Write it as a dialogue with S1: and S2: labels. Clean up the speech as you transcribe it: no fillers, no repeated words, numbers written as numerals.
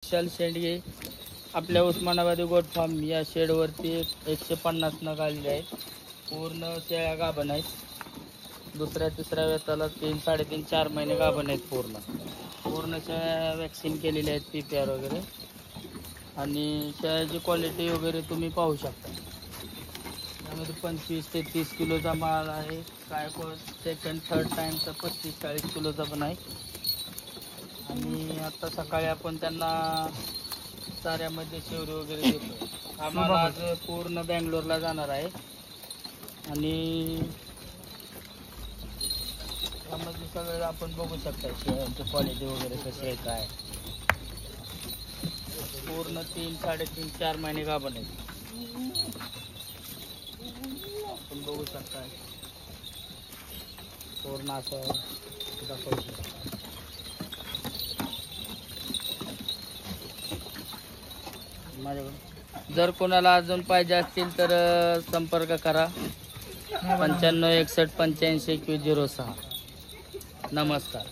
S1: विशाल शेंडगे आपल्या उस्मानाबादी goat farm या शेडवरती 150 नग आलेले आहेत. पूर्ण शेळ्या गाभण आहेत. दुसऱ्या तिसऱ्या वेताला 3, 3.5, 4 महिने गाभण आहेत. पूर्ण शेळ्या वॅक्सिन केलेल्या आहेत, PPR वगैरे. आणि शेळ्याची क्वालिटी वगैरे तुम्ही पाहू शकता. त्यामध्ये 25 ते 30 किलोचा माल आहे. काय सेकंड थर्ड टाइमचा 35-40 किलोचा पण आहे. आणि आता सकाळी आपण त्यांना चाऱ्यामध्ये शेवरी वगैरे देतो. आम्हाला आज पूर्ण बँगलोरला जाणार आहे. आणि त्यामध्ये सगळं आपण बघू शकता शेळ्यांची क्वालिटी वगैरे कशी आहे, काय. पूर्ण 3, 3.5, 4 महिने गाभण आहेत. आपण बघू शकता पूर्ण असं दाखवू शकता. जर कोणाला अजून पाहिजे असतील तर संपर्क करा. 95 61 85 21 06. नमस्कार.